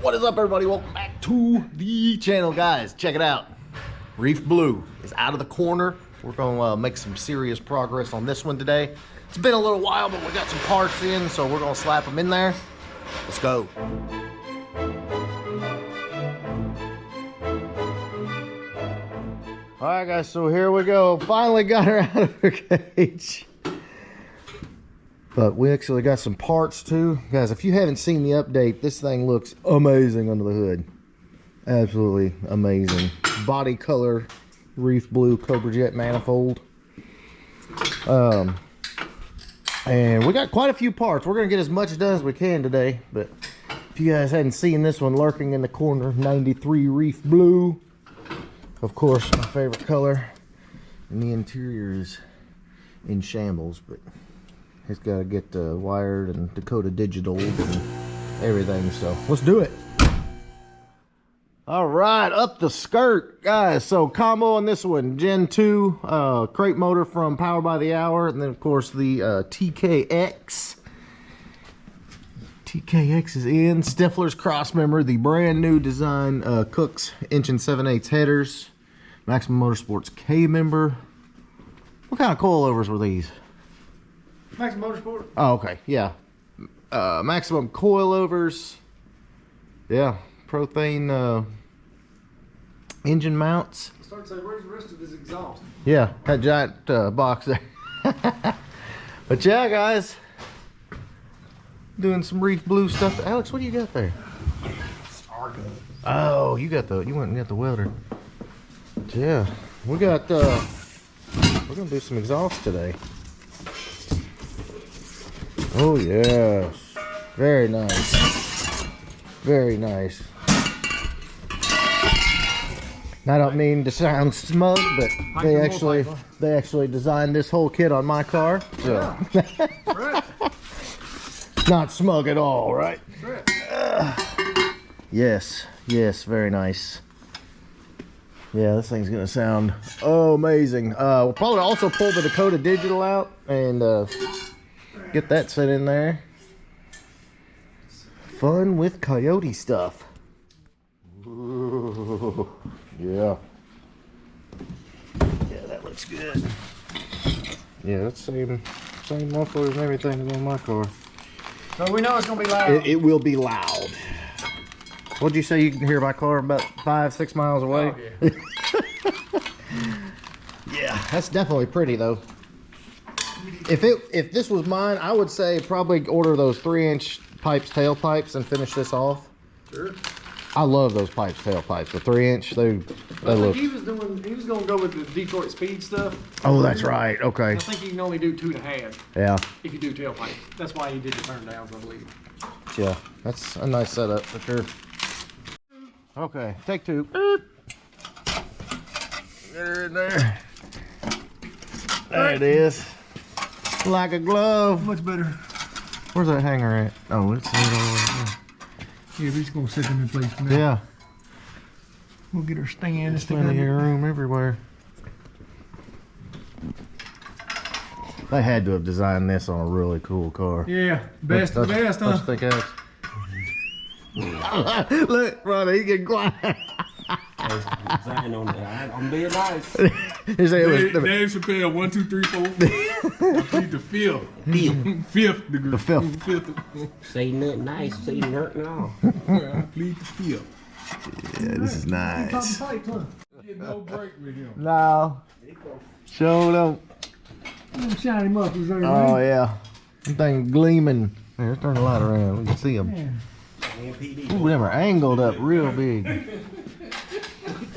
What is up, everybody? Welcome back to the channel, guys. Check it out. Reef Blue is out of the corner. We're gonna make some serious progress on this one today. It's been a little while, but we got some parts in, so we're gonna slap them in there. Let's go. All right, guys, so here we go. Finally got her out of her cage. But we actually got some parts too. Guys, if you haven't seen the update, this thing looks amazing under the hood. Absolutely amazing. Body color, Reef Blue Cobra Jet manifold. And we got quite a few parts. We're gonna get as much done as we can today. But if you guys hadn't seen this one lurking in the corner, 93 Reef Blue. Of course, my favorite color. And the interior is in shambles, but it's got to get wired and Dakota digital and everything, so let's do it. All right, up the skirt, guys. So combo on this one, Gen 2 crate motor from Power by the Hour, and then of course the TKX. TKX is in. Stifler's cross member, the brand new design Cook's 1 7/8 headers. Maximum Motorsports K member. What kind of coilovers were these? Maximum Motorsport. Oh, okay, yeah. Maximum coilovers. Yeah, Prothane engine mounts. I started to say, where's the rest of this exhaust? Yeah, that giant box there. But yeah, guys, doing some Reef Blue stuff. Alex, what do you got there? Argo. Oh, you went and got the welder. Yeah, we got. We're gonna do some exhaust today. Oh yes, very nice, very nice. I don't mean to sound smug, but they actually designed this whole kit on my car. So. Yeah. Right. Not smug at all, right? Right. Yes, very nice. Yeah, this thing's gonna sound amazing. We'll probably also pull the Dakota digital out and get that set in there. Fun with coyote stuff. Ooh, yeah. Yeah, that looks good. Yeah, that's same mufflers and everything as on my car. So we know it's gonna be loud. It will be loud. What'd you say you can hear my car about 5-6 miles away? Oh, yeah. Yeah, that's definitely pretty though. If this was mine, I would say probably order those 3-inch pipes, tailpipes, and finish this off. Sure. I love those pipes, tailpipes. The 3-inch, they look. He was gonna go with the Detroit Speed stuff. Oh, that's right. Okay. I think you can only do 2.5. Yeah. If you do tailpipe. That's why he did the turn downs, I believe. Yeah, that's a nice setup for sure. Okay, take two. Get her in there. There it is. Like a glove. Much better. Where's that hanger at? Oh, it's right over there. Yeah, we're just gonna set them in place for now. Yeah. We'll get her stand. There's plenty of room everywhere. They had to have designed this on a really cool car. Yeah, best of the best, huh? Don't you think, Alex? Look, Ronnie, he getting quiet. I'm being nice. He said it was Dave Chappelle, 1, 2, 3, 4. Plead the fifth. Fifth degree. The fifth. Say nothing nice, say nothing at all. I plead the fifth. Yeah, this is nice. Get no break with him. No. Show them. Shiny mufflers there, Oh, yeah. That thing gleaming. Here, let's turn the light around. We can see them. Ooh, them are angled up real big.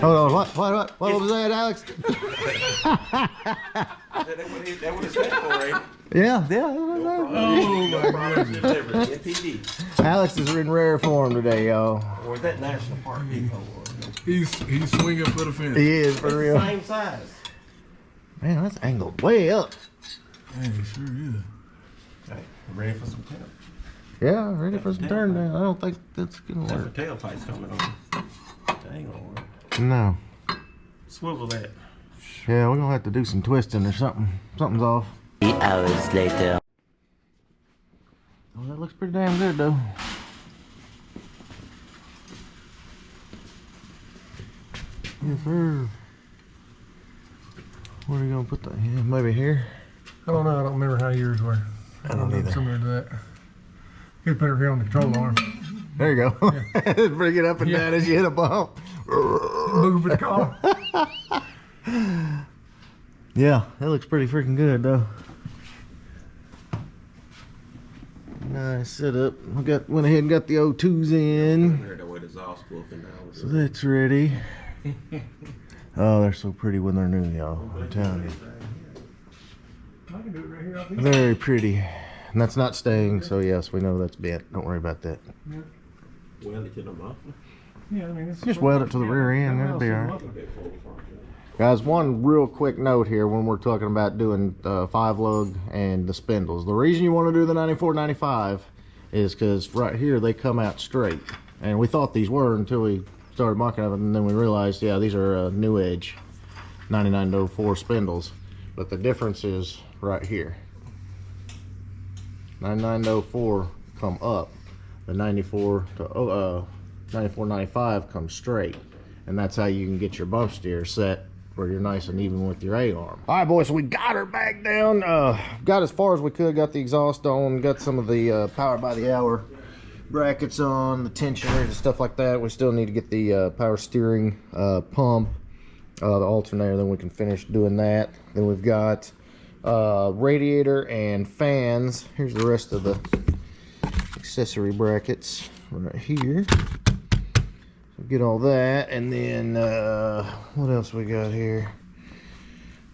Hold on, what was that, Alex? That what it's meant for, right? Yeah. Oh my goodness. NPD. Alex is in rare form today, y'all. Or is that National Park Depot? He's swinging for the fence. He is, for real. Same size. Man, that's angled way up. Man, it sure is. Okay, ready for some tail? Yeah, ready for some turn down. I don't think that's gonna work. That's the tailpipe's coming on. That ain't gonna work. No. Swivel that. Yeah, we're gonna have to do some twisting or something. Something's off. 3 hours later. Oh, that looks pretty damn good though. Yes, sir. Where are you gonna put that? Yeah, maybe here. I don't know. I don't remember how yours were. I don't either. Similar to that. You put it here on the control arm. There you go. Bring it up and down as you hit a bump. Move the car. Yeah, that looks pretty freaking good though. Nice setup. Went ahead and got the O2s in. So that's ready. Oh, they're so pretty when they're new, y'all. I'm telling you. I can do it right here. I'll be Very pretty. And that's not staying, so yes, we know that's bent. Don't worry about that. Weld it to the muffler. Yeah, I mean, it's Just weld it to the rear end, that'll be alright. Guys, one real quick note here when we're talking about doing 5-lug and the spindles. The reason you want to do the 94-95 is because right here they come out straight. And we thought these were until we started marking them, and then we realized, yeah, these are New Edge 99-04 spindles. But the difference is right here. 99-04 come up. The 94-95 comes straight. And that's how you can get your bump steer set where you're nice and even with your A-arm. All right, boys, so we got her back down. Got as far as we could, got the exhaust on, got some of the power by the hour brackets on, the tensioners and stuff like that. We still need to get the power steering pump, the alternator, then we can finish doing that. Then we've got radiator and fans. Here's the rest of the accessory brackets right here. So get all that, and then what else we got here?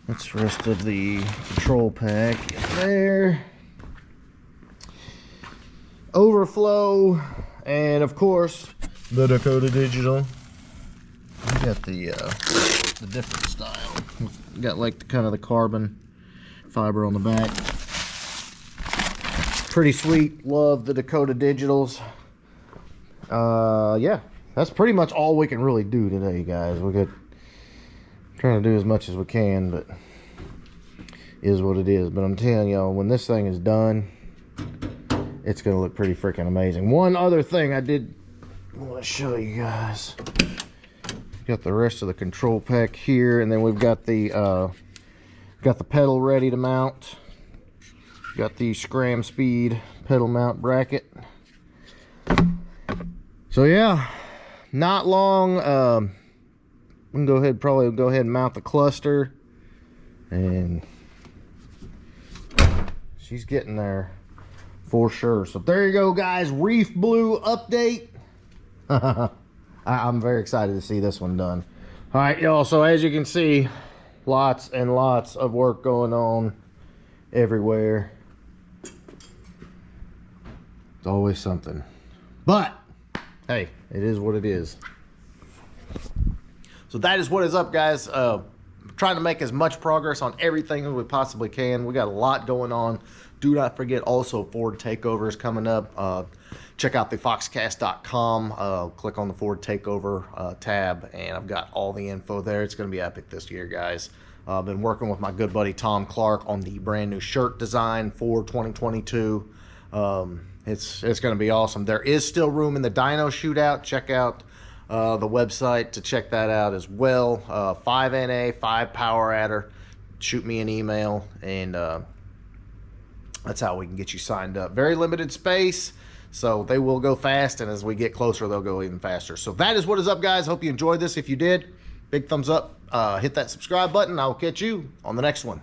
That's the rest of the control pack there. Overflow, and of course the Dakota Digital. We got the different style. We got like the kind of the carbon fiber on the back. Pretty sweet. Love the Dakota Digitals. Yeah, that's pretty much all we can really do today, guys. We got trying to do as much as we can, but is what it is. But I'm telling y'all, when this thing is done, it's gonna look pretty freaking amazing. One other thing I did want to show you guys. Got the rest of the control pack here, and then we've got the pedal ready to mount. Got the Scram Speed pedal mount bracket. So yeah, not long. We can probably go ahead and mount the cluster, and she's getting there for sure. So there you go, guys. Reef Blue update. I'm very excited to see this one done. All right, y'all. So as you can see, lots and lots of work going on everywhere. It's always something, but hey, it is what it is. So that is what is up, guys. Trying to make as much progress on everything as we possibly can. We got a lot going on. Do not forget also Ford Takeover is coming up. Check out the Foxcast.com. Click on the Ford Takeover tab, and I've got all the info there. It's going to be epic this year, guys. I've been working with my good buddy Tom Clark on the brand new shirt design for 2022. It's going to be awesome. There is still room in the dyno shootout. Check out the website to check that out as well. 5 NA, 5 power adder. Shoot me an email, and that's how we can get you signed up. Very limited space, so they will go fast, and as we get closer, they'll go even faster. So that is what is up, guys. Hope you enjoyed this. If you did, big thumbs up. Hit that subscribe button. I will catch you on the next one.